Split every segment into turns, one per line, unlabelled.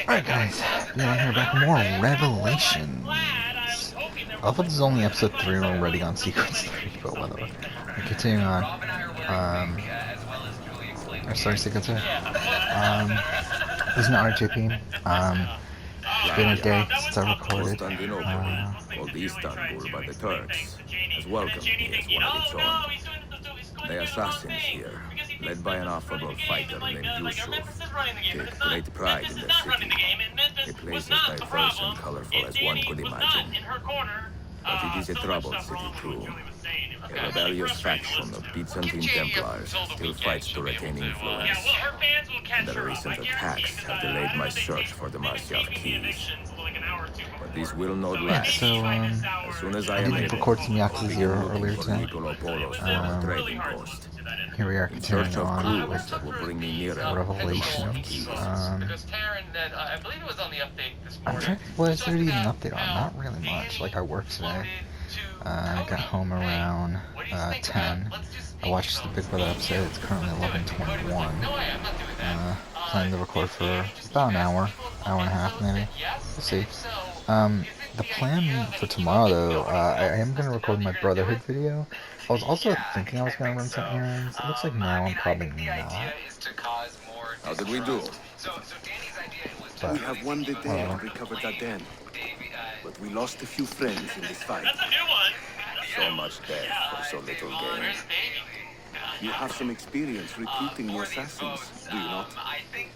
Alright guys, Beyond here back with more Revelations. I thought this is only episode 3 already on Sequence 3, but whatever. We're continuing on. Or sorry, Sequence 3. This is an RJP. It's been a day since I recorded.
Constantinople, called Istanbul by the Turks, has welcomed me as one of its own. The assassins here, led by an affable fighter named Yusuf, take great pride in their city. A place as diverse and colorful as one could imagine. But it is a troubled city too. A rebellious faction of Byzantine Templars still fights to retain influence. And the recent attacks have delayed my search for the Martial keys. But these will not last.
So,
As soon as I
didn't record some Yakuza 0 earlier today.
trading post.
Here we are
In
continuing
search of
on
clues
with
that will bring me nearer
Revelations.
Because Taryn, I believe it was on the update this
I'm
morning.
trying. What is there to even update on? Not really much. Like I worked today. I got home around 10. I watched the Big Brother episode. It's currently 11:21. Planning to record for about an hour and a half maybe. We'll see. The plan for tomorrow though, I am gonna record my Brotherhood video. I was also thinking I was gonna run some errands. It looks like now I'm probably not.
How did we do?
But
We have won the day and recovered that den. But we lost a few friends in this fight.
That's a new one.
So much death for so little gain.
You have some experience recruiting new assassins, do you not?
I think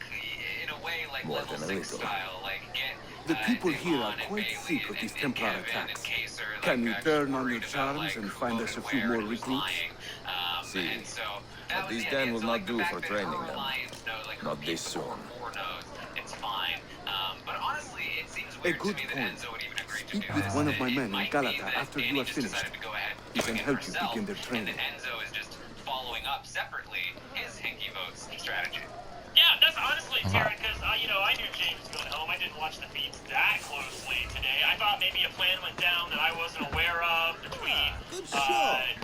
in a way like
More
level
than a
6
little.
style, like get
The people here are quite sick of these Templar attacks. Can you turn on your charms and find us a few more recruits?
See, but this den will not do for training them. Not this soon.
It's fine. But honestly, it seems
A
weird to
good
me that
point.
Enzo would even agree to
Speak
do
with
this.
one of my men in
Might be
Galata
that
after
Danny
you are
just
finished.
decided to go ahead
He
doing
can
it
help you
herself,
begin their
and
training.
then Enzo is just following up separately his Hinky Votes strategy.
Yeah, that's honestly, Taryn, because, I knew James was going home. I didn't watch the feeds that closely today. I thought maybe a plan went down that I wasn't aware of between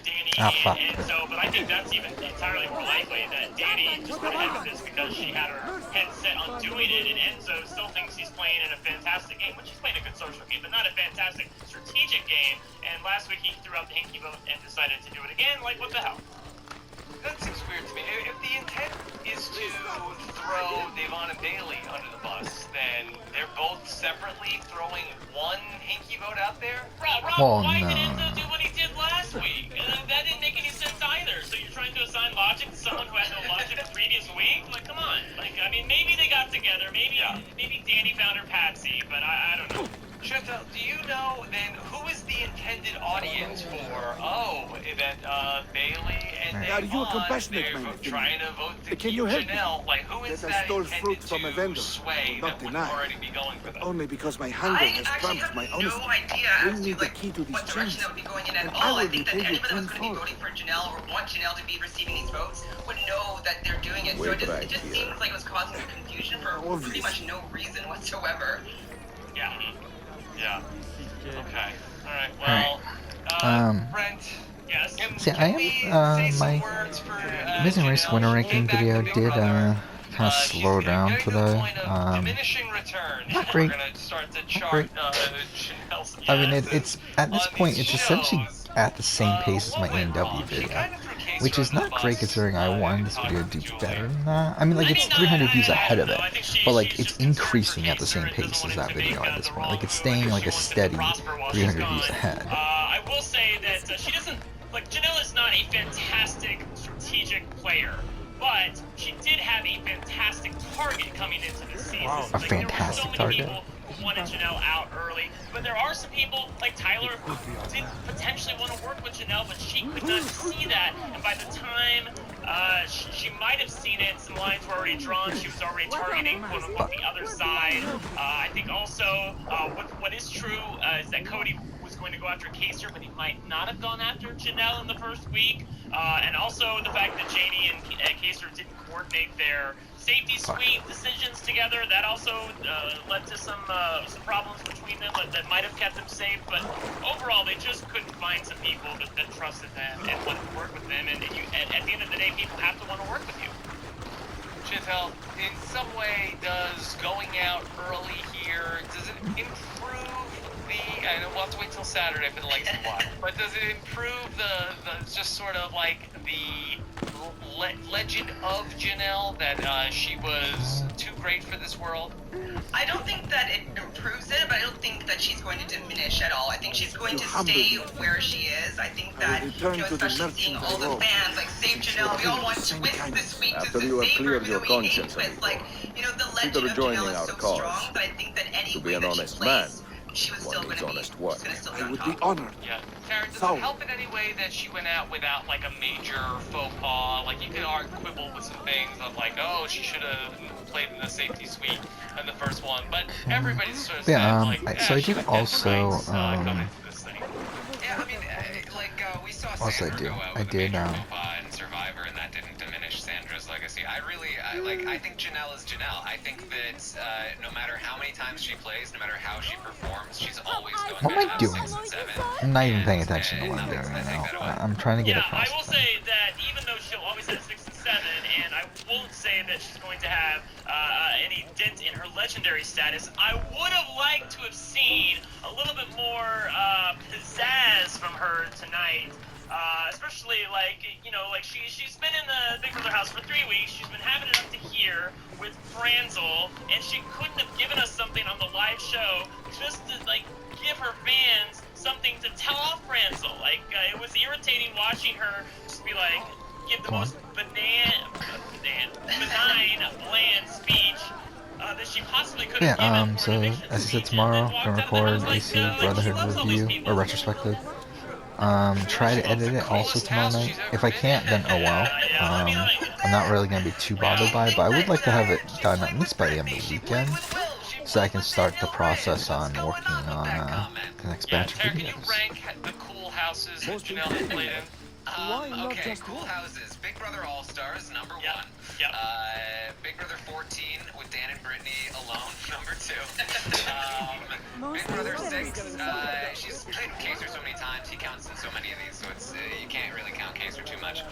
Danny
fuck.
and Enzo, but I think that's even entirely more likely that Danny just went ahead with this because she had her head set on doing it, and Enzo still thinks he's playing in a fantastic game, which he's playing a good social game, but not a fantastic strategic game, and last week he threw out the Hinky Vote and decided to do it again, like, what the hell?
That seems weird to me. If the intent is to throw Devon and Bailey under the bus, then they're both separately throwing one Hinky Vote out there?
Rob,
Well,
why
no.
did Enzo do what he did last week? That didn't make any sense either. So you're trying to assign logic to someone who had no logic the previous week? Like, come on. Like, I mean, maybe they got together. Maybe Danny found her Patsy, but I don't know.
Chantal, do you know then who is the intended audience for? That Bailey and
Are you a
Devon,
compassionate
they're
man,
trying to vote to
Can
keep
you help me?
Janelle. Like, who is
That I
that
stole
intended
fruit from a
to
vendor.
sway
Will not
that would
deny.
already be going for them?
Only because my hunger has trumped my honesty. Bring me the key to these chains,
That would be going in at
and
all.
I
I
will
think that
repay you
anyone that's going to be
tenfold.
voting for Janelle or want Janelle to be receiving these votes would know that they're doing it. So
Wait
it
right
just
here.
seems like it was causing confusion for pretty much no reason whatsoever.
Yeah.
Yeah. Okay. All right.
Alright.
Well, Brent.
Yes.
See, I am, my Amazing Race winner ranking video did, kind of slow down today. Not great. Not great. I mean, it's at this point, it's essentially at the same pace as my A&W video, which is not great considering I wanted this video to do better than that. I mean, like, it's 300 views ahead of it, but, like, it's increasing at the same pace as that video at this point. Like, it's staying, like, a steady 300 views ahead.
I will say that she doesn't, like, Janelle is not a fantastic strategic player, but she did have a fantastic target coming into the season.
A fantastic
there were so many
target.
people who wanted Janelle out early, but there are some people, like Tyler, who did potentially want to work with Janelle, but she could not see that, and by the time she might have seen it, some lines were already drawn, she was already targeting, quote-unquote, the other side. I think also, what is true is that Cody was going to go after Kaser, but he might not have gone after Janelle in the first week. And also the fact that JD and Kaser didn't coordinate their safety suite decisions together. That also led to some problems between them that might have kept them safe. But overall, they just couldn't find some people that trusted them and wanted to work with them. And at the end of the day, people have to want to work with you.
Chantel, in some way, does going out early here, does it improve the, I know we'll have to wait till Saturday for the lights to watch, but does it improve the just sort of like the legend of Janelle, that she was too great for this world?
I don't think that it improves it, but I don't think that she's going to diminish at all. I think she's going to stay where she is. I think that, especially seeing all the fans, like, save Janelle, we all want twists this week.
After you have cleared your conscience,
like, the legend of
joining
Janelle
our
is so
cause.
strong that I think that any
To be
way
an
that she
honest
plays,
man,
she was
one
still going
needs
to be,
honest work.
she's gonna still be
I
on
would
top.
be honored.
Yeah. Karen, does
So-
it help in any way that she went out without, like, a major faux pas? Like, you could quibble with some things of, like, oh, she should have played in the safety suite in the first one, but everybody's sort of
Yeah,
said, like,
so I
she
did
was dead to
also,
rights, coming into this thing.
Yeah, I mean, we saw
Also I
Sandra
do.
go out
I
with a
did,
major faux pas in Survivor, and that didn't diminish Sandra's legacy. I think Janelle is Janelle. I think that no matter how many times she plays, no matter how she performs, she's always going
What am I
to have
doing?
6 and 7.
I'm not even paying
And,
attention to what I'm doing
nothing's
right
gonna take that away.
now. I'm trying to get
Yeah,
across
I will
the thing.
say that even though she'll always have 6 and 7, and I won't say that she's going to have any dent in her legendary status, I would have liked to have seen a little bit more pizzazz from her tonight. Especially like she's been in the Big Brother house for 3 weeks. She's been having it up to here with Franzel, and she couldn't have given us something on the live show just to like give her fans something to tell off Franzel. Like it was irritating watching her just be like give the most benign, bland speech that she possibly could have given.
So as I said, tomorrow I'm gonna record AC Brotherhood review or retrospective. Try to edit it also tomorrow night. If I can't, then oh well. I'm not really gonna be too bothered by it, but I would like to have it done at least by the end of the weekend, so I can start the process on working on the next batch of
Tara, can you
videos.
rank the cool houses that Janelle has played in?
Okay, cool houses. Big Brother All Stars, number 1.
Yep.
Big Brother 14 with Dan and Brittany alone, number 2. Big Brother 6, she's played with Kaser so many times, he counts in so many of these, so it's you can't really count Kaser too much.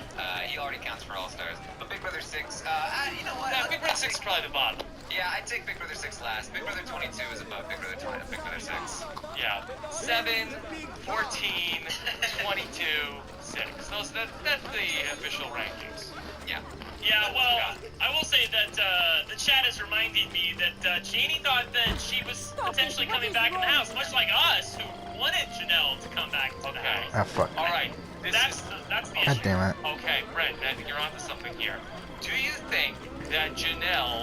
He already counts for All Stars. But Big Brother 6, you know what?
Big Brother 6 is probably the bottom.
Yeah, I'd take Big Brother 6 last. Big Brother 22 is above Big Brother 6.
Yeah. 7, 14, 22, 6. That's the official rankings.
Yeah.
Yeah, well, I will say that the chat has reminded me that Janie thought that she was potentially coming back in the house, much like us, who wanted Janelle to come back to the house.
Ah, fuck.
All right.
That's the
God
issue.
damn it.
Okay, Brent, I think you're onto something here. Do you think that Janelle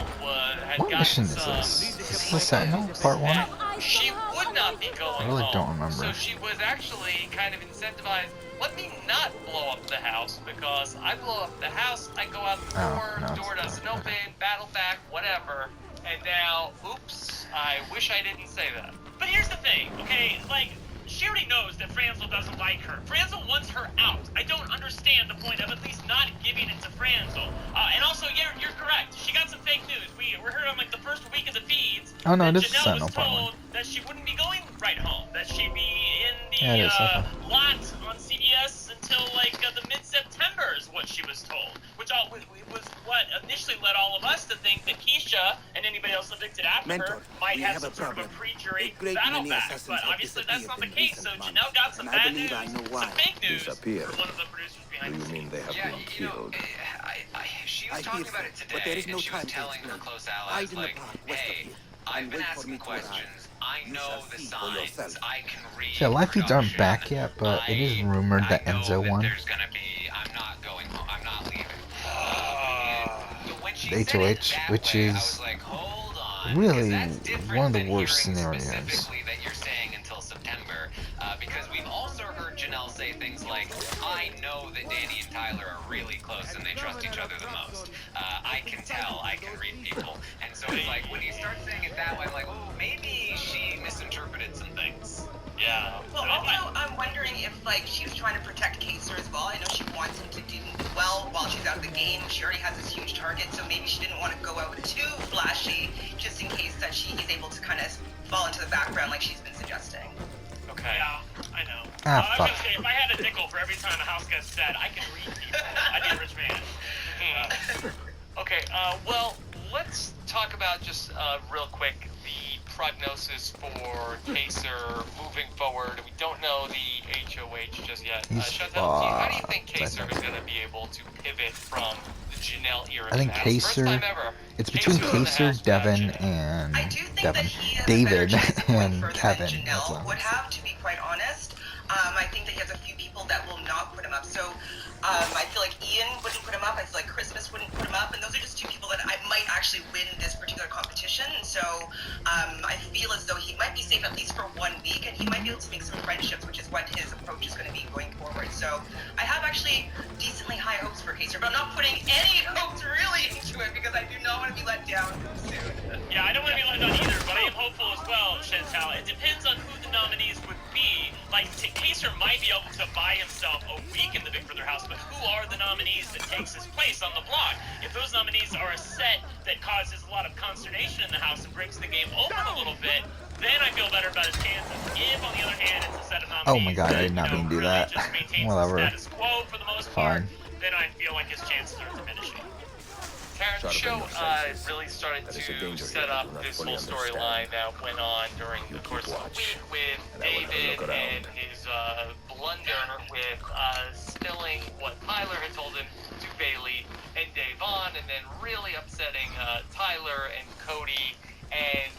had
What
gotten
mission is
some...
this? Is this the Sentinel? Part 1?
that she would not be going
I really
home.
don't remember.
So she was actually kind of incentivized, let me not blow up the house, because I blow up the house, I go out the door,
no,
the door
it's
doesn't
not.
open, battle back, whatever. And now, oops, I wish I didn't say that.
But here's the thing, okay? Like, she already knows that Franzel doesn't like her. Franzel wants her out. I don't understand the point of at least not giving it to Franzel. And also, you're correct. She got some fake news. We heard on like the first week of the feeds.
Oh, no,
that
it is
Janelle
Sentinel
was
part
told that she wouldn't be going right home. That she'd be in the
Yeah, it is, okay.
lot on CBS until like the mid-September is what she was told. Which was what initially led all of us to think that Keisha and anybody else evicted after
Mentor,
her might
we
have
have
some
a
sort of a
problem.
pre-jury
A great
battle
many
back.
assassins
But
have
obviously that's not the
disappeared in
case. So
recent
Janelle got
months,
some
and I
bad
believe
news,
I know
some
why.
fake news
Disappeared.
from one of the producers
Do
behind
you
the
mean
scenes.
they have
Yeah,
been
you know,
killed?
she
I
was talking
hear
about
so,
it
but there
today,
is no
and she was
time to
telling her
explain.
close
Hide
allies,
in the
like,
park west of
hey,
here,
I've
and
been
wait for
asking
me to arrive.
questions. I
You
know
shall
the
see for yourself.
signs. I can read
Yeah, live feeds aren't
production.
back yet, but it is rumored that
I know
Enzo
that
won.
There's gonna be. I'm not going home. I'm not leaving. So when she
The
said it
HOH,
that
which
way, I
is
was like, hold on,
really
'cause that's different
one of the
than
worst
hearing
scenarios.
Specifically that you're saying until September, because we've also heard Janelle say things like, I know that Danny and Tyler are really close and they trust each other the most. I can tell, I can read people. And so it's like, when you start saying it that way, I'm like, oh, maybe she misinterpreted some things.
Yeah.
Well, also, I'm wondering if, like, she was trying to protect Kaser as well. I know she wants him to do well while she's out of the game. She already has this huge target, so maybe she didn't want to go out too flashy, just in case that he's able to kind of fall into the background like she's been suggesting.
Okay.
Yeah, I know.
Ah,
I was
fuck.
gonna say, if I had a nickel for every time a house gets said, I can read people. I'd be a rich man.
Okay, Okay, well, let's talk about just real quick the prognosis for Kaser moving forward. We don't know the HOH just yet. Chantal, how do you think Kaser is going to be able to pivot from the Janelle era?
I think Kaser, it's between Kaser, Devin, and
I do think
Devin,
that he has
David,
a better chance of going
and
further
Kevin.
than Janelle would have, to be quite honest. I think that he has a few people that will not put him up. So I feel like Ian wouldn't put him up. I feel like Christmas wouldn't put him up. And those are just two people that I might actually win this particular competition. And so I feel as though he might be safe at least for 1 week, and he might be able to make some friendships, which is what his approach is going to be going forward. So I have actually decently high hopes for Kaser, but I'm not putting any hopes really into it because I do not want to be let down soon.
Yeah, I don't want to be let down either, but I am hopeful as well, Chantal. It depends on who the nominees would be. Like, Kaser might be able to buy himself a week in the Big Brother house, but who are the nominees that takes his place on the block? If those nominees are a set that causes a lot of consternation in the house and breaks the game open a little bit, then I feel better about his chances. If, on the other hand, it's a set of nominees
Oh my god, I did not mean to do
really
that.
just maintains
Whatever.
the status quo for the most part, then I feel like his chances are diminishing.
Karen, the show really started to set up this whole storyline that went on during the course of the week with David and his blunder with spilling what Tyler had told him to Bailey and Davon, and then really upsetting Tyler and Cody. And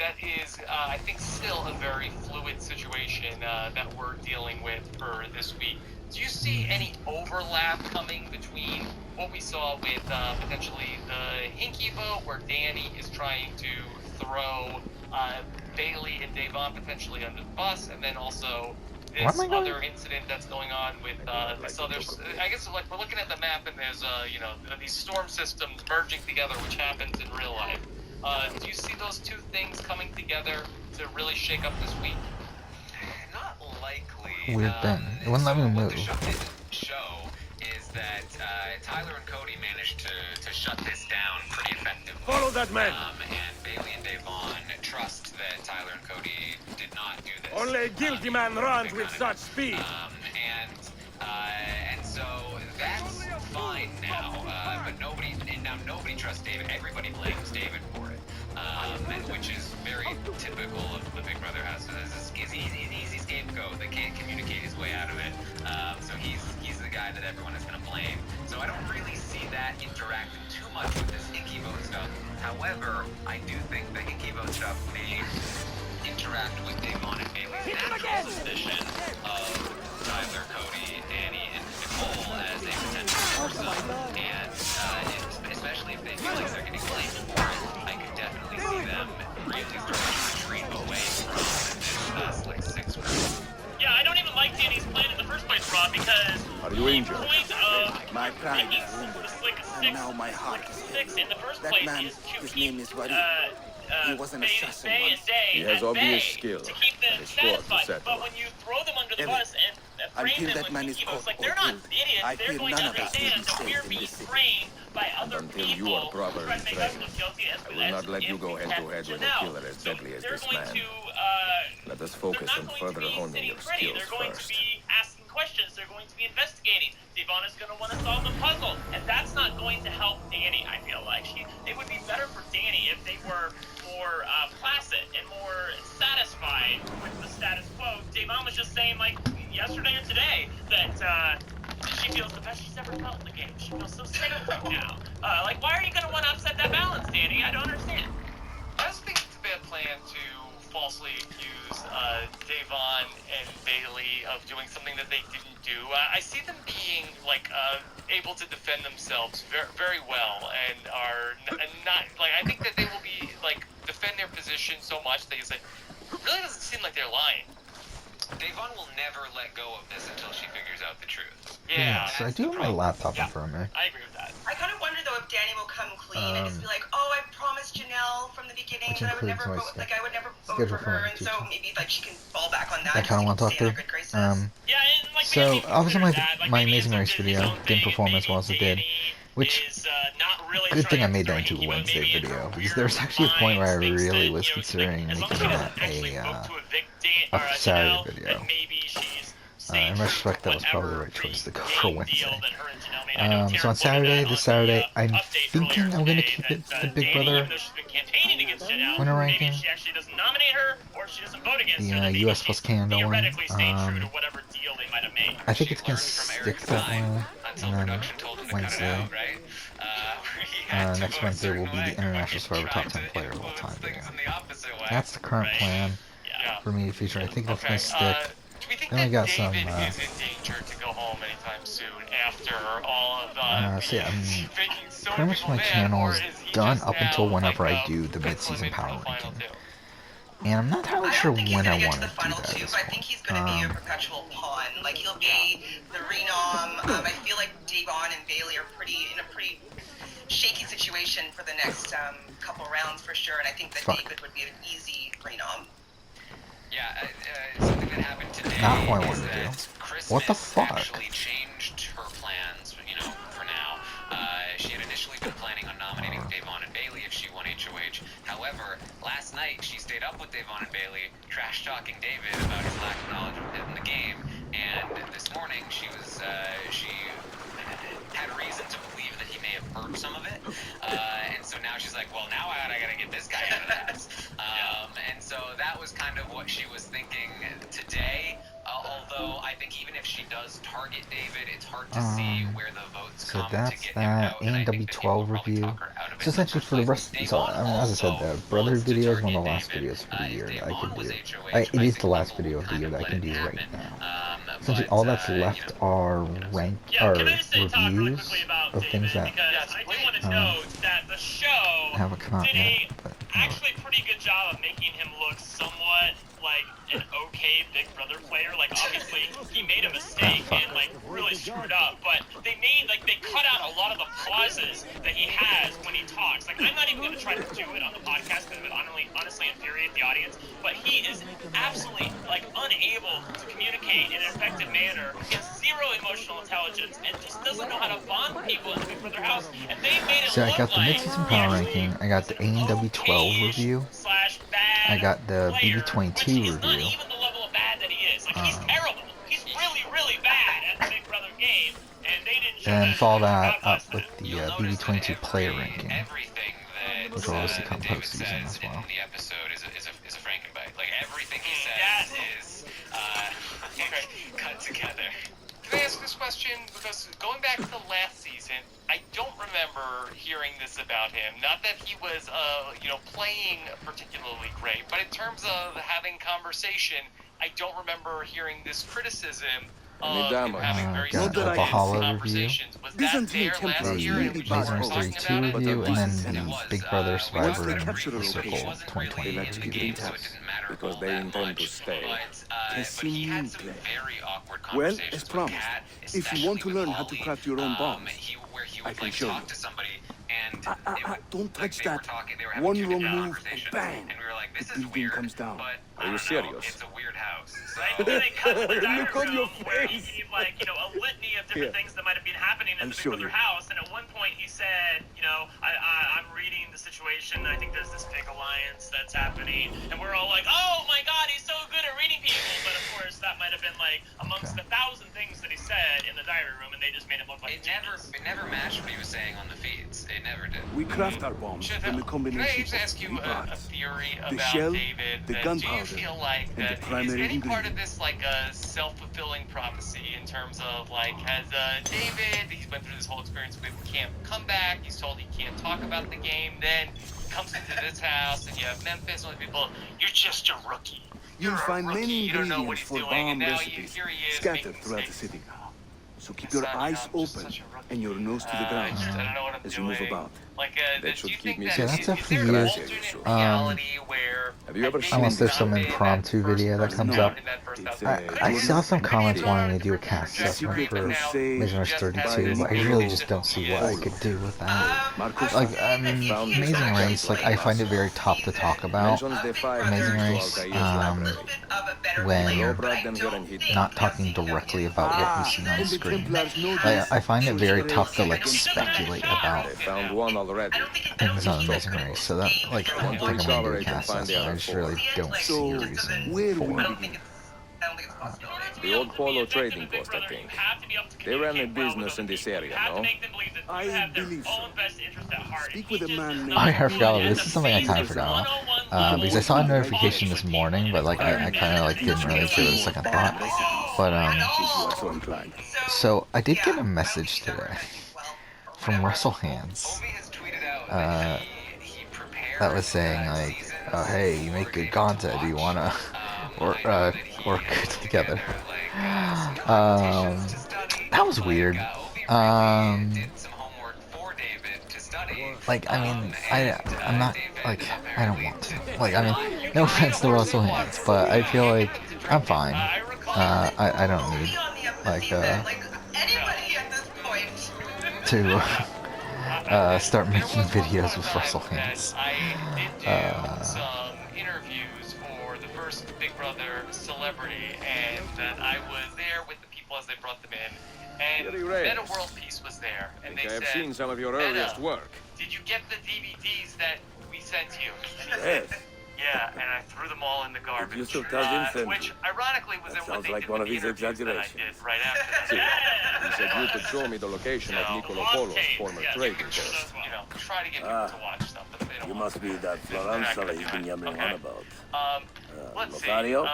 that is, I think, still a very fluid situation that we're dealing with for this week. Do you see any overlap coming between what we saw with potentially the Hinky vote, where Danny is trying to throw Bailey and Davon potentially under the bus, and then also this other incident that's going on with this other? I guess like we're looking at the map, and there's these storm systems merging together, which happens in real life. Do you see those two things coming together to really shake up this week?
Not likely.
Weird thing. It wouldn't let me move.
What the show didn't show is that Tyler and Cody managed to shut this down pretty effectively.
Follow that man.
And Bailey and Davon trust that Tyler and Cody did not do this.
Only a guilty man runs with such speed.
And so that's fine now. But nobody trusts David. Everybody blames David for it, which is very typical of the Big Brother house. So this is an easy scapegoat that can't communicate his way out of it. So he's the guy that everyone is going to blame. So I don't really see that interacting too much with this Hinky vote stuff. However, I do think the Hinky vote stuff may interact with Davon and Bailey's natural suspicion of Tyler, Cody, Danny, and Nicole as a potential foursome. And especially if they feel like they're getting blamed for it, I could definitely see them really start to retreat away from this like six group.
Yeah, I don't even like Danny's plan in the first place, Rob, because
Are you injured?
the point of
My pride
making
is wounded,
the Slick
and
Six,
now my heart is
Six in the first
That
place
man,
is to
his
keep
name is Wadi. He was an
Bay
assassin
and
once.
Day
He has
at
obvious
bay
skill,
to keep them
and his squad to
satisfied.
settle.
But when you throw them under the
Ever.
bus and frame
Until
them
that
with
man is
Hinky votes,
caught
like
or
they're not
killed,
idiots.
I
They're
feel
going
none
to
of us will
understand
be
that
safe
we're
in
being
this city.
framed by other
until
people
you are properly
trying to make us
trained,
look guilty as
I will not let you
if
go
we
head to
kept
head with a
Janelle.
killer as
So
deadly as
they're
this
going
man.
to
Let us
they're
focus
not
on
going
further
to be
honing
sitting
your
pretty.
skills
They're going
first.
to be asking questions. They're going to be investigating. Devon is going to want to solve the puzzle, and that's not going to help Danny. I feel like it would be better for Danny if they were more placid and more satisfied with the status quo. Devon was just saying, like yesterday or today, that she feels the best she's ever felt in the game. She feels so safe right now. Like, why are you going to want to upset that balance, Danny? I don't understand.
I just think it's a bad plan to falsely accuse Davon and Bailey of doing something that they didn't do. I see them being like able to defend themselves very, very well, and are not like, I think that they will be like defend their position so much that you say, it really doesn't seem like they're lying.
Davon will never let go of this until she figures out the truth.
Yeah.
So I do have my laptop in front of me.
I agree with that.
I kind of wonder though if Danny will come clean and just be like, "Oh, I promised Janelle from the beginning
Which
that I would
includes
never
my
vote, like I would never vote
schedule
for
for
her,"
my
and so
teacher.
maybe like she can fall back on that.
I kind of want to talk
stay in
through.
her good graces.
Yeah, and like
So
maybe
obviously
consider that. Like,
my
maybe
Amazing
Izzo
Race
did his
video
own
didn't
thing,
perform as
maybe
well as it did,
Danny
which
is, not really
good thing I
trying
made that
to
into a
throw Hinky
Wednesday
vote maybe
video,
in
because
her
there was actually a point where I
mind, thinks
really
that,
was considering
as long
making
as she
that
doesn't actually vote to evict
a
Janelle,
Saturday video.
then maybe she's same
in retrospect, that was probably the
whatever
right choice to go
big
for
deal
Wednesday.
that her and Janelle made. I know
So
Tara
on Saturday,
quoted
this
that on the,
Saturday, I'm
update
thinking
earlier
I'm gonna
today
keep it
that,
the Big
Dani,
Brother
even though she's been campaigning against Janelle,
winner
maybe
ranking.
she actually doesn't nominate her or she doesn't vote against her.
The
Then maybe
US
she's
plus Canada one.
theoretically staying true to whatever deal they might have made.
I think
She
it's gonna
learned from
stick
Eric's
that
time
way.
until
And then
production told him to cut it
Wednesday,
out, right? He had to
next
vote a
Wednesday will
certain
be
way.
the International
He
Survivor
tried
Top 10
to
Player of All
influence
Time
things
video.
in the opposite way.
That's the current
Right.
plan
Yeah.
for me in the future. I think that's
Okay,
gonna stick.
do we think
Then we
that
got
David
some,
is in danger to go home anytime soon after all of the
so yeah, I mean,
making so
pretty
many
much
people
my
mad,
channel
or
is
he
done
just
up
now,
until whenever
like,
I do the
pencil him
mid-season
in for
power
the final
ranking.
two?
And I'm not entirely
I
sure
don't think he's
when
gonna
I
get
want
to
to
the
do
final
that
two.
as
I
well.
think he's gonna be a perpetual pawn. Like he'll be the renom. I feel like Davon and Bailey are in a pretty shaky situation for the next couple rounds for sure. And I think that
Fuck.
David would be an easy renom.
Yeah, something that happened today
Not who I
is
wanted to
that
do.
Christmas
What the fuck?
actually changed her plans, for now. She had initially been planning on nominating Davon and Bailey if she won HOH. However, last night she stayed up with Davon and Bailey, trash-talking David about his lack of knowledge in the game, and this morning she had reason to believe that he may have heard some of it, and so now she's like, well, now I gotta get this guy out of the house. And so that was kind of what she was thinking today, although I think even if she does target David, it's hard to see where the votes
So
come to
that's
get him
that
out, and I think that people
AW12
will probably
review.
talk her out of it
So essentially for the rest, so I mean, as I said, the brother video is one of the last videos for the year that I can do. It is the last video of the year that I can do right now. Essentially, all that's left are reviews of things that
because I do want to note that the show
haven't come out
did
yet. But
actually pretty good job of making him look somewhat like an okay Big Brother player. Like obviously he made a mistake and like really screwed up, but they cut out a lot of the pauses that he has when he talks. Like I'm not even going to try to do it on the podcast because it would honestly infuriate the audience. But he is absolutely like unable to communicate in an effective manner. He has zero emotional intelligence and just doesn't know how to bond people in the Big Brother house. And they made it
so I
look
got the
like
mid-season power ranking. I got the AW12 review. I got the BB22
He's not
review.
even the level of bad that he is. Like he's terrible. He's really, really bad at the Big Brother game, and they didn't show
Then
that.
follow that
God
up
bless
with
them.
the BB22 player ranking,
Everything that,
which will obviously come
David
post-season
says
as well.
in the episode is a Frankenbite. Like everything he
Yeah.
says is cut together.
Can I ask this question? Because going back to the last season, I don't remember hearing this about him. Not that he was, playing particularly great, but in terms of having conversation, I don't remember hearing this criticism of him having very
got
the
specific
Valhalla
conversations. Was that
Byzantine
there last
Templars
year?
may
and
be
we just
bad
weren't
Mazers
talking
32
about it?
review, and then
It
the
was,
Big Brother
once
Survivor
they
and
capture a
Circle
location,
wasn't
2020
really
they like
in
to
the
keep it
game,
in
so it
touch,
didn't matter
because
all
they
that
intend
much.
to stay.
But he had some very awkward
Well,
conversations
as
with
promised,
Kat,
if you want to
especially
learn
with
how to
Holly,
craft your own bombs,
where he
I
would
can
like
show
talk
you.
to somebody and
Don't touch
they were
that.
talking, they were having
One
two
wrong
different
move,
conversations,
bang,
and we were like, this
the
is
building
weird,
comes down.
but
Are you
I don't know,
serious?
it's a weird house. So
Right? And then they cut to the diary
Look on your
room where he
face.
gave a litany of different things that might have been happening in
I'll
the Big
show
Brother
you.
house. And at one point he said, I'm reading the situation. I think there's this big alliance that's happening, and we're all like, oh my God, he's so good at reading people. But of course, that might have been like amongst the 1,000 things that he said in the diary room, and they just made him look like
it never matched what he was saying on the feeds. It never did.
We craft our bombs from the
Can I
combination
just ask you
of three
a
parts.
theory
The
about
shell,
David?
the
That do you
gunpowder,
feel like
and the
that is
primary
any part of
ingredient.
this like a self-fulfilling prophecy in terms of like has David, he's went through this whole experience with Camp Comeback, he's told he can't talk about the game, then comes into this house and you have Memphis and other people, you're just a rookie.
You'll
You're a
find
rookie,
many
you don't know what
ingredients
he's
for
doing, and
bomb
now
recipes
here he is
scattered
making
throughout the
mistakes.
city. So keep
It's
your
not,
eyes
I'm just
open
such a rookie.
and your nose to the
I
ground
don't know what I'm
as you
doing.
move about.
Like,
That
do
should
you
keep
think
me
that
So that's
is
up for
there
you.
an alternate reality where
Have you ever
I think
seen
Unless there's
that
some
David,
impromptu
that first
video that
person
comes
No.
up.
in that first
It's,
house,
I
maybe
saw some
maybe
comments
it's
wanting
on
to do a
a
cast
different
assessment
trajectory,
for
but now
Say,
Amazing Race
just
32,
has
but I
this
really just don't see what I
difficulty.
could do with that.
Marcus?
Like, I mean,
Found
Amazing
this
Race, like, I find it very tough to talk about.
Mentions the five
Amazing
keys to
Race,
Altair's
A
library.
little bit of a better
when
player,
Low
but
brought
I
them here
don't
and hid
think
them.
not talking directly about what we see on
and the
screen.
Templars know
I,
this.
I find it very
So
tough to, like,
they-
speculate about
They found one already.
I don't think
things on
he's
Amazing
a
Race, so that, like, I don't think I'm gonna do a
Recover it and
cast
find the
assessment. I
other
just
four.
really don't see a
So,
reason
where
for
will
I
it.
don't think it's a possibility.
The old Polo trading post, I think. They ran a business in this area, no?
I believe so. Speak with a man named...
Oh, I forgot. This is something I kind of forgot about. Because I saw a notification this morning, but like I kind of like didn't really give it a second thought. But
If you are so inclined.
so I did get a message today from Russell Hands that was saying like, oh, hey, you make good content. Do you wanna work together? That was weird. Like, I mean, I'm not, like, I don't want to. Like, I mean, no offense to Russell Hands, but I feel like I'm fine. I don't need, like,
anybody at this point.
to start making videos with Russell Hands.
I did do some interviews for the first Big Brother Celebrity, and that I was there with the people as they brought them in. And
Very rare.
Meta World Peace was there, and they
I have
said,
seen some of your
Meta,
earliest work.
did you get the DVDs that we sent you? And he
Yes.
said, yeah, and I threw them all in the garbage.
You still tell him, Finn?
Which, ironically, was
That
in what
sounds
they
like
did
one
with
of
the
his
interviews that I
exaggerations.
did right after
See,
that.
you said you could show me the location of Nicolo Polo's former trading post.
You know, try to get people to watch stuff, but they don't
You
want
must be that Floranza that he's been yammering on about.
Let's see.
Lothario?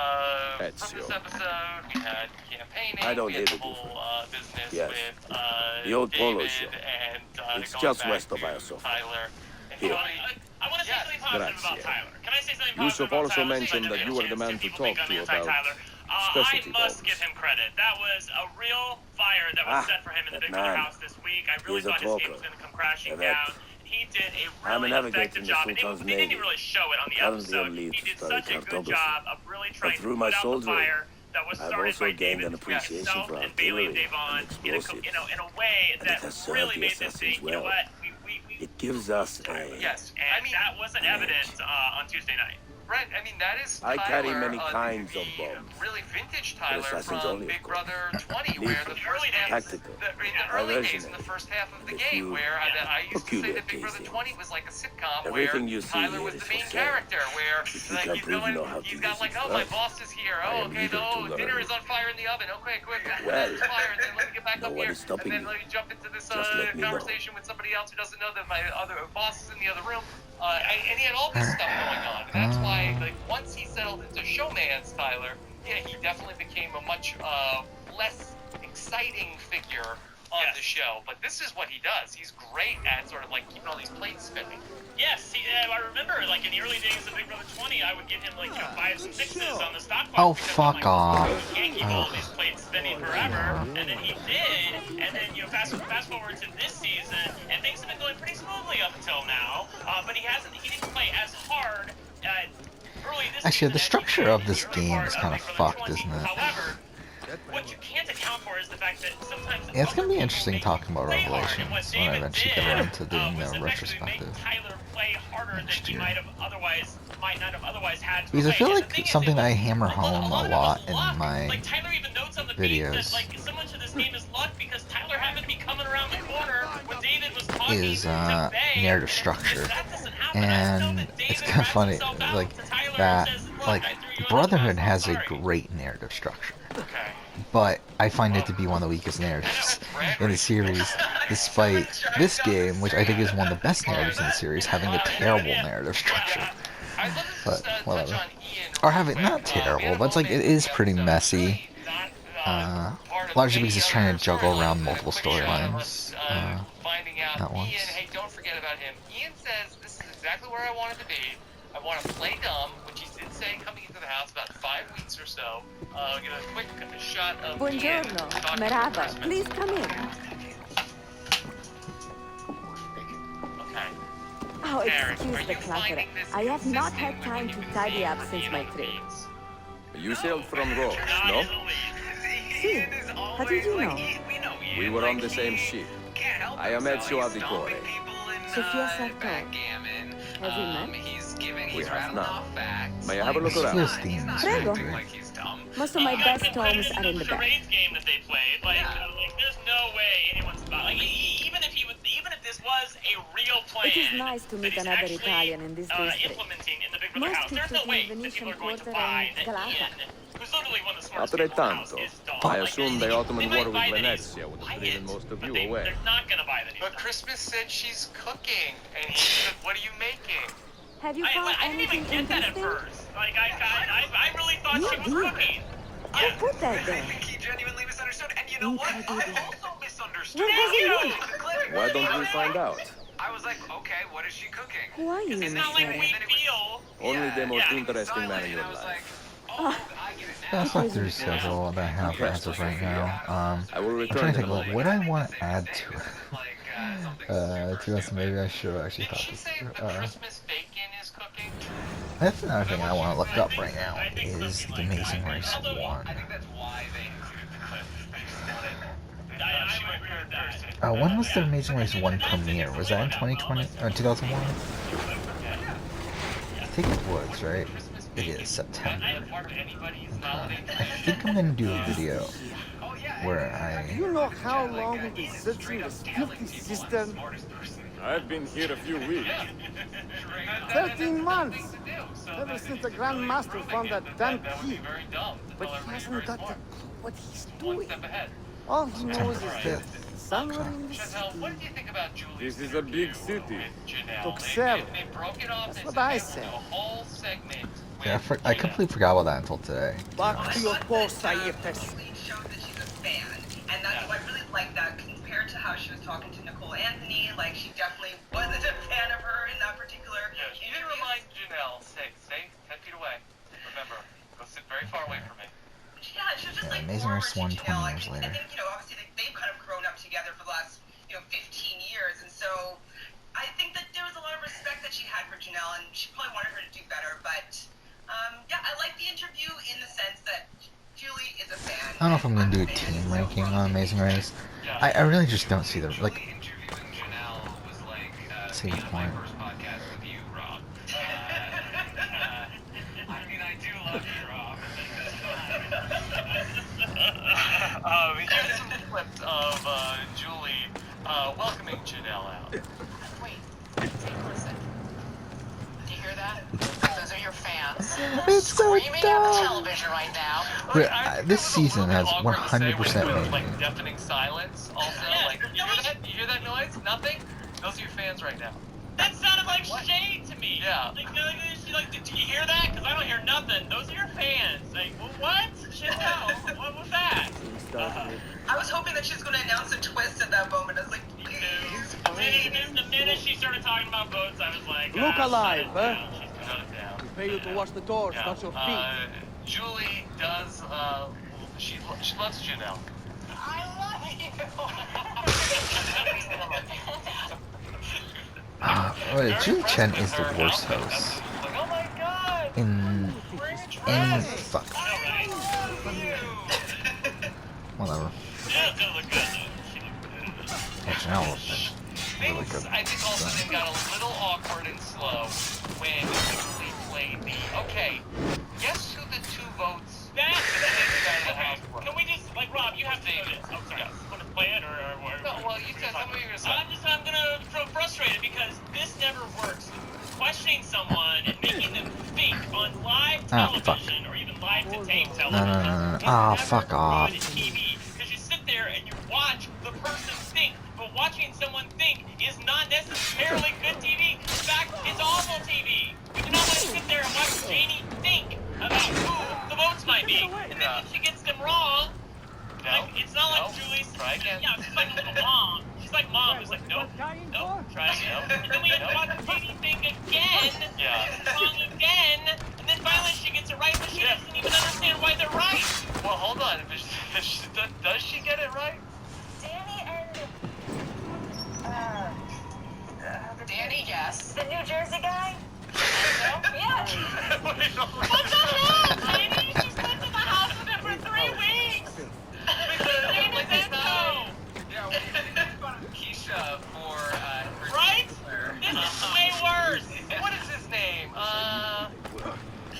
From
Ezio.
this episode, we had campaigning.
I don't
we had
live
the
it
whole business
Yes.
with
The old Polo
David
show.
and
It's
going
just
back
west of
to
Iosopha.
Tyler. And
Here.
I want to say something positive about
Grazie.
Tyler. Can I say something
Yusuf
positive about
also
Tyler?
mentioned that you were the man to talk to about specialty
I must
bombs.
give him credit. That was a real fire that was set for him in the
that
Big Brother
man.
house this week. I really
He's a
thought his game
talker.
was going to come crashing
And that-
down. He did a
I'm
really
navigating
effective
the
job. And
Sultan's
they didn't
navy.
really show it on the
Currently
episode.
on lead
He
to
did
study
such a good
cartography.
job of really trying
through
to
my
put out the
soldiering,
fire that was
I've
started
also
by
gained
David
an appreciation
himself
for
and Bailey and
artillery
Davon
and
in a
explosives.
in a way
And it
that
has served
really
the
made this
assassins
thing, you know
well.
what,
It gives us a...
Yes,
and that wasn't evident on Tuesday night.
Right, I mean, that is
I
Tyler,
carry many kinds of
the
bombs.
really vintage Tyler
assassins
from
only, of
Big
course.
Brother 20, where the
early days,
Tactical.
in the
I
early days,
resonate
in the first half of the
with
game,
you
where I used to say
peculiar
that Big Brother
casings.
20 was like a sitcom
Everything
where
you see
Tyler
here
was
is
the
for
main
sale.
character, where
If you
like,
can
he's
prove you
going,
know how to
he's
use
got
it
like, oh, my
first,
boss is here,
I
oh,
am
okay,
eager to
no,
learn.
dinner is on fire in the oven, okay, quick,
Well,
it's fire, and then let me get back
no
up
one
here,
is stopping
and then
you.
let me jump into this
Just let me know.
conversation with somebody else who doesn't know that my other boss is in the other room, and he had all this stuff going on, and that's why, like, once he settled into showman's Tyler, yeah, he definitely became a much less exciting figure on the show. But this is what he does. He's great at sort of like keeping all these plates spinning.
Yes, I remember, like, in the early days of Big Brother 20, I would give him, like, 5s and 6s on the stock market.
Oh,
because
fuck
I'm like,
off.
He can't keep all these plates spinning forever, and then he did, and then, fast forward to this season, and things have been going pretty smoothly up until now, but he didn't play as hard early this
Actually,
season
the
as he
structure
did
of
in
this
the early
game
part
is
of
kinda
Big Brother
fucked,
20.
isn't it?
However, what you can't account for is the fact that sometimes
Yeah, it's gonna be
other
interesting
people
talking about
play hard, and what
Revelations when I
David
eventually
did,
get around to doing
was
the
effectively
retrospective.
make Tyler play harder than
next
he
year.
might not have otherwise had to
Because I
play.
feel
And the
like
thing is,
something
it
I
was
hammer
a
home a
lot
lot
of
in
luck.
my
Like, Tyler even notes on the beat that,
videos
like, so much of this game is luck because Tyler happened to be coming around the corner when David was talking
is
to Bay,
narrative
and if
structure.
that doesn't happen, I know
And
that
it's
David
kind of
rats
funny,
himself out
like,
to Tyler
that,
and says, "Look,
like,
I threw you under the
Brotherhood
bus,
has
I'm
a
sorry."
great narrative structure.
Okay.
But I find it to be one of the weakest narratives in the series, despite this game, which I think is one of the best narratives in the series, having a terrible narrative structure.
I'd love to
But,
just, touch
whatever.
on Ian
Or
real
have it
quick.
not
We had a
terrible, but it's like, it
moment
is
that
pretty
was,
messy.
part of
Largely
any
because it's trying
other
to juggle
storyline,
around
but a
multiple
quick shot of
storylines,
us, finding out
at once.
Ian, hey, don't forget about him. Ian says, this is exactly where I wanted to be. I want to play dumb, which he did say coming into the house about 5 weeks or so. Get a quick shot of Ian
Buongiorno,
talking to
Merhaba.
Christmas.
Please come in.
Okay.
Oh,
Aaron,
excuse
are
the
you
clutter.
finding this
I have not
consistent
had
with
time
what
to
you've been
tidy
seeing
up
with
since
Ian
my
on the
trip.
feeds?
You sailed from Rhodes, no?
See, how did you know?
We were on the same ship. I am Ezio Auditore.
Sofia Sartor.
Backgammon.
Has he met?
He's
have
rattling
not.
off facts.
May I have a look
This
around?
feels themes
Prego.
right here.
Like he's dumb.
Most of my
You guys
best
been playing
tomes
this
are in the back.
charades game that they played. Like, there's no way anyone's about. Like, even if this was a real plan.
It is nice to meet
that he's
another
actually,
Italian in this district.
implementing in the Big Brother
Most
house. There's no
people
way
in
that people
Venetian
are going to
Quarter
buy
and
that
Galata.
Ian, who's literally literally one of the smartest
Not
people in the house
tanto.
is Dawn.
I
Like,
assume the
they
Ottoman
might
war with
buy that
Venezia
he's
would have
quiet,
driven most of
but
you
they're
away.
not gonna buy that he's
But Christmas said she's cooking, and he said, "What are you making?"
Have you
I
found
didn't even
anything
get that at
interesting?
first. Like, I really thought
You
she was
did.
cooking.
Who put that there?
He genuinely misunderstood, and you know what? I also misunderstood.
What does it mean?
Why don't we find out?
I was like, okay, what is she cooking?
Who are you,
It's
Miss
not like
Sarah?
we feel.
Only the most
Yeah.
interesting man in your
I was
life.
like,
Oh,
I get it now.
That's not through schedule that I have as of right now.
I will
I'm
return
trying to
in
think,
a
like,
moment.
what I want to add to it.
Like,
To us, maybe I should have actually
Did
thought
she
this
say
through.
the Christmas bacon is cooking?
That's another thing I want to look up right now is The Amazing Race 1.
I think that's why they included the clip. They just wanted.
I would agree with that.
When was The Amazing Race 1 premiere? Was that in 2020 or 2001? I think it was, right? It is September. I think I'm gonna do a video where
Do you know how long we've been searching this filthy cistern?
I've been here a few weeks.
13 months! Ever since the Grand Master found that damn key. But he hasn't got the what he's doing. All he knows is that somewhere in the city,
What do you think about Julie?
This is a big city.
Tuxedo.
They broke it off.
That's what I said.
A whole segment.
Yeah, I completely forgot about that until today.
Back to your post, Aietes.
Really showed that she's a fan, and that's why I really like that compared to how she was talking to Nicole Anthony. Like she definitely wasn't a fan of her in that particular
Yeah, you need to
interview.
remind Janelle, stay 10 feet away. Remember, go sit very far away from me.
Yeah, she was just like
Amazing
forward
Race
to
1
Janelle.
20 years later.
I think, obviously they've kind of grown up together for the last, 15 years, and so I think that there was a lot of respect that she had for Janelle, and she probably wanted her to do better, but yeah, I like the interview in the sense that Julie is a fan.
I don't know if I'm gonna do a team ranking on Amazing Race. I really just don't see the like.
Interviewing Janelle was like,
See
being
the
on my
point.
first podcast with you, Rob. I mean, I do love you, Rob.
Here's some clips of Julie welcoming Janelle out.
Wait, take a listen. Do you hear that? Those are your fans.
It's so
Screaming at the
dumb.
television right now.
This season has 100%
made
made me.
like deafening silence. Also, like you hear that? You hear that noise? Nothing. Those are your fans right now.
That sounded like shade to me.
Yeah.
Like, did you hear that? Because I don't hear nothing. Those are your fans. Like, what? Shit, no. What was that?
I was hoping that she was going to announce a twist at that moment. I was like, please, please.
The minute she started talking about boats, I was like,
Look alive,
shut it
huh?
down. She's shut it down.
We pay you to wash the doors, not your feet.
Julie does. She loves Janelle.
I love you.
Julie Chen is the worst host
Like, oh my god.
in any fuck. Whatever.
Yeah, it look good.
Actually, I don't know. Really good.
I think also they got a little awkward and slow when Julie played the. Okay, guess who the two votes?
That's
Okay,
Can we just, like, Rob, you have to do this. I'm sorry. Want to play it or
No, well, you said something you were gonna say.
I'm gonna feel frustrated because this never works. Questioning someone and making them think on live
Ah, fuck.
television or even live to tape
No,
television.
no, no, no.
is
Ah,
never
fuck off.
good TV because you sit there and you watch the person think, but watching someone think is not necessarily good TV. In fact, it's awful TV. We do not want to sit there and watch Janie think about who the votes might be. And then when she gets them wrong, like, it's not like Julie's.
Try again.
Yeah, she's like a little mom. She's like mom who's like, nope, nope, try again. And then we have to watch Janie think again.
Yeah.
Wrong again. And then finally she gets it right, but she doesn't even understand why they're right.
Well, hold on. Does she get it right?
Danny and Danny, yes. The New Jersey guy? No? Yeah.
What the hell, Janie? She's been to the house with him for 3 weeks. Janie said no.
Yeah, we about Keisha for
Right? This is way worse.
What is his name?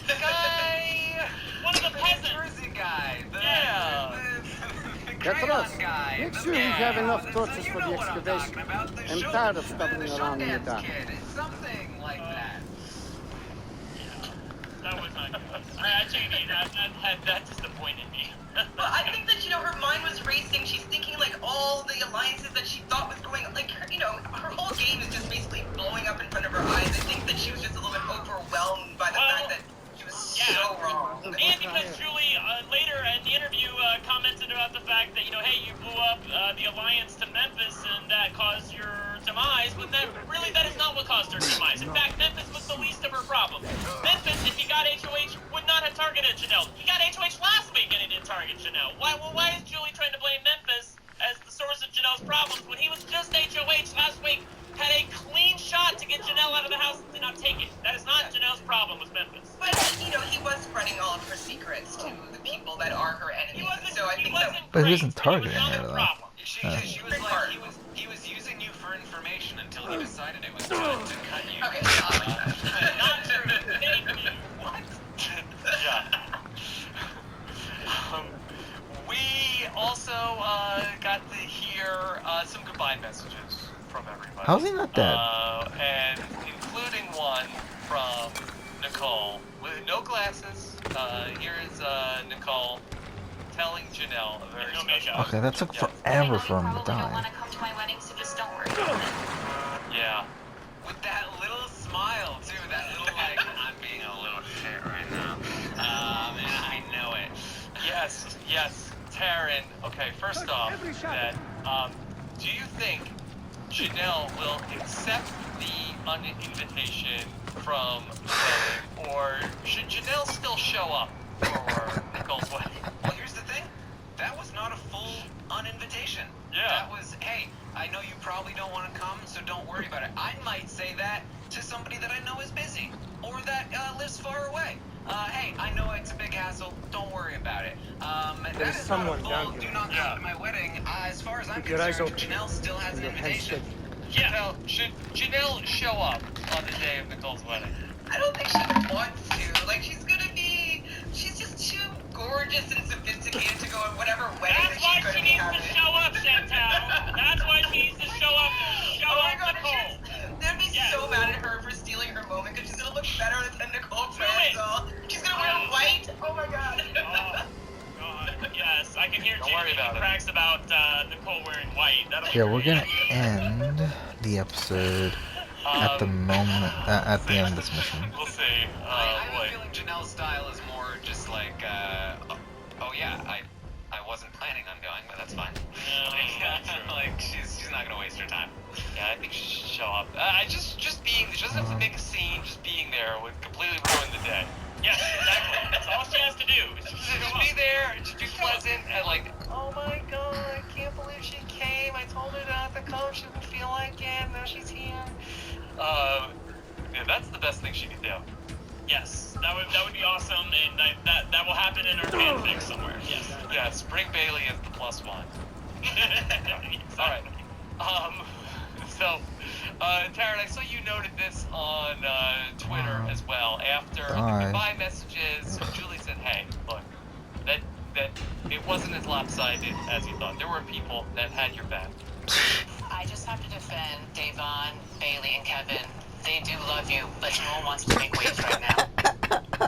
The guy.
One of the peasants.
Jersey guy.
Yeah.
Get us. Make sure we have enough torches for the excavation. I'm tired of stumbling around in the dark.
Something like that.
That was not good. Jamie, that disappointed me.
Well, I think that, you know, her mind was racing. She's thinking, like, all the alliances that she thought was going on. Like, her, you know, her whole game is just basically blowing up in front of her eyes. I think that she was just a little bit overwhelmed by the fact that she was so wrong.
And because Julie, later in the interview, commented about the fact that, you know, hey, you blew up the alliance to Memphis and that caused your demise, but that is not what caused her demise. In fact, Memphis was the least of her problems. Memphis, if he got HOH, would not have targeted Janelle. He got HOH last week and he didn't target Janelle. Why is Julie trying to blame Memphis as the source of Janelle's problems when he was just HOH last week, had a clean shot to get Janelle out of the house and did not take it? That is not Janelle's problem with Memphis.
But, you know, he was spreading all of her secrets to the people that are her enemies. So I think that...
But he wasn't targeting her, though.
She was like, he was using you for information until he decided it was time to cut you.
Okay,
Not true. Thank you.
What? Yeah. We also got to hear some goodbye messages from everybody.
How's he not dead?
And including one from Nicole with no glasses. Here is Nicole telling Janelle a very special.
Okay, that took forever for him to die.
Don't want to come to my wedding, so just don't worry.
Yeah.
With that little smile too, that little like, I'm being a little shit right now. And I know it.
Yes, Taryn. Okay, first off, that do you think Janelle will accept the invitation from the wedding, or should Janelle still show up for Nicole's wedding?
Well, here's the thing. That was not a full uninvitation.
Yeah.
That was, hey, I know you probably don't want to come, so don't worry about it. I might say that to somebody that I know is busy or that lives far away. Hey, I know it's a big hassle. Don't worry about it.
There's someone down here.
Do not come to my wedding. As far as I'm
Keep your eyes
concerned,
open.
Janelle still has an
Your head
invitation.
Yeah. Should Janelle show up on the day of Nicole's wedding?
I don't think she wants to. Like, she's just too gorgeous and sophisticated to go at whatever wedding that
That's why
she's going
she
to be
needs
having.
to show up, Chantal. That's why she needs to show up.
Oh my god, they'd be so mad at her for stealing her moment because she's gonna look better than Nicole Franzel. She's gonna wear white. Oh my god.
God. Yes, I can hear Jamie making cracks about Nicole wearing white.
Yeah, we're gonna end the episode at the moment, at the end of this mission.
We'll see.
I have a feeling Janelle's style is more just like, oh yeah, I wasn't planning on going, but that's fine. Like, she's not gonna waste her time.
Yeah, I think she should show up. Just being, she doesn't have to make a scene. Just being there would completely ruin the day.
Yes, exactly. That's all she has to do.
Just be there, just be pleasant, and like, oh my god, I can't believe she came. I told her not to come. She didn't feel like it. Now she's here. Yeah, that's the best thing she could do.
Yes, that would be awesome, and that will happen in our fanfic somewhere. Yes.
Yes, bring Bailey as the +1. All right. So, Taryn, I saw you noted this on Twitter as well. After the goodbye messages, Julie said, "Hey, look, that it wasn't as lopsided as you thought. There were people that had your back."
I just have to defend Davon, Bailey, and Kevin. They do love you, but no one wants to make waves right now.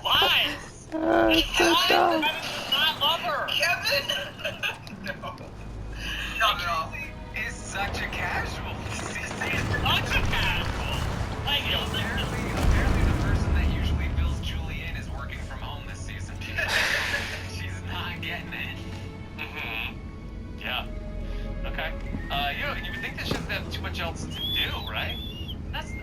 Lies!
Dumb.
Kevin does not love her!
Kevin? No. Not at all.
He's such a casual.
Such a casual! Like,
Apparently the person that usually fills Julie in is working from home this season. She's not getting it.
Yeah. Okay. You would think that she doesn't have too much else to do, right?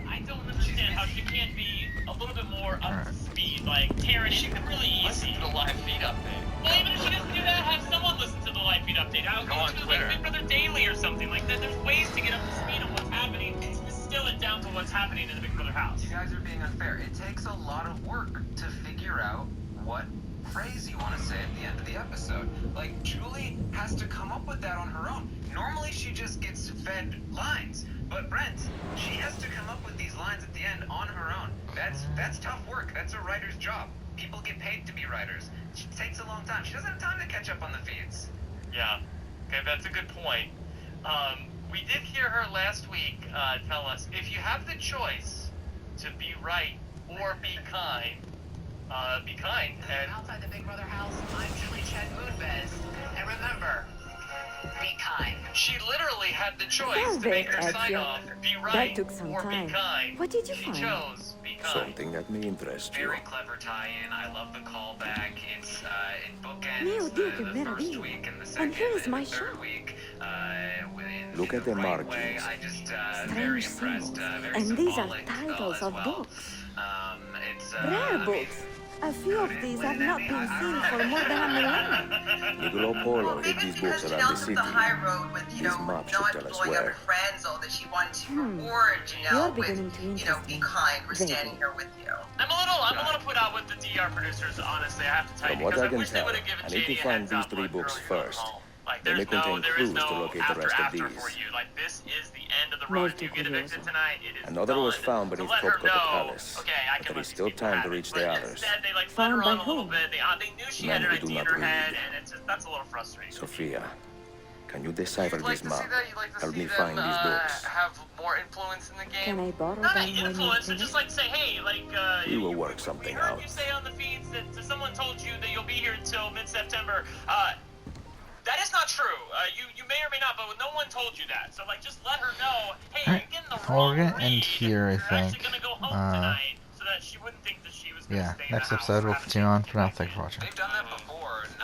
I don't understand how she can't be a little bit more up to speed. Like, Taryn, she could really easy.
Listen to the live feed update.
Well, even if she doesn't do that, have someone listen to the live feed update. I'll
Go on
to
Twitter.
Like Big Brother Daily or something like that. There's ways to get up to speed on what's happening. Distill it down to what's happening in the Big Brother house.
You guys are being unfair. It takes a lot of work to figure out what phrase you want to say at the end of the episode. Like, Julie has to come up with that on her own. Normally she just gets fed lines, but Brent, she has to come up with these lines at the end on her own. That's tough work. That's a writer's job. People get paid to be writers. It takes a long time. She doesn't have time to catch up on the feeds.
Yeah. Okay, that's a good point. We did hear her last week tell us, if you have the choice to be right or be kind, be kind. And
Outside the Big Brother house, I'm Julie Chen Moonves. And remember, be kind.
she literally had the choice
Sounds
to make
very
her sign
edgy.
off, be
That
right
took some
or
time.
be kind.
What did you
She
find?
chose be kind.
Something that may interest you.
Very clever tie-in. I love the callback. It's it
Meu
bookends
Deus, que
the first
maravilha.
week and the second
And here is
and
my
the third
shop.
week.
Look
in
at the
right way.
markings.
I just very
Strange
impressed.
symbols.
Very
And these are
symbolic,
titles
as
of
well.
books.
It's
Rare books. A few of these have not been seen for more than a millennium.
Niccolo Polo
Well,
hid
maybe
these
it's
books
because
around
Janelle
the
took
city.
the high road with, you
This
know,
map should
not
tell us
blowing up
where.
her friend zone, that she wanted to reward
You're
Janelle
beginning
with,
to
you know,
interest
be
me.
kind, we're
Vaguely.
standing here with you.
I'm a little put out with the DR producers, honestly. I have to tell you,
From what
because
I
I
can
wish they
tell,
would have given
I need to
JD a
find
heads
these
up
three
with
books
early going
first.
home. Like,
They may contain
there is
clues to
no
locate the rest of
after
these.
for you. Like, this is the end of the run. You get evicted tonight, it is
Another was
done.
found
So
beneath
let her
Topkapi
know,
Palace.
okay, I
But
can
there
let
is
these
still
people
time
have
to
it.
reach
But
the others.
instead, they like let
Found
her
by
on a little
whom?
bit. They knew she
Men
had an
who do
idea in
not
her head,
read.
and it's just, that's a little frustrating.
Sophia, can you decipher
You'd like
this
to
map?
see that? You'd like to
Help
see
me
them
find these books.
have more influence in the
Can
game?
I borrow
Not
them
an
when you're
influence, but
finished?
just like say, hey, like,
We will work something
we heard
out.
you say on the feeds that someone told you that you'll be here until mid-September. That is not true. You may or may not, but no one told you that. So, like, just let her know, hey,
Alright,
you're getting the
well,
wrong
we're gonna end
read.
here, I
You're actually
think.
gonna go home tonight, so that she wouldn't think that she was gonna
Yeah,
stay in the
next
house
episode
or
we'll
have to
continue on.
get
For now,
back
thanks
in.
for watching.
They've done that before. Not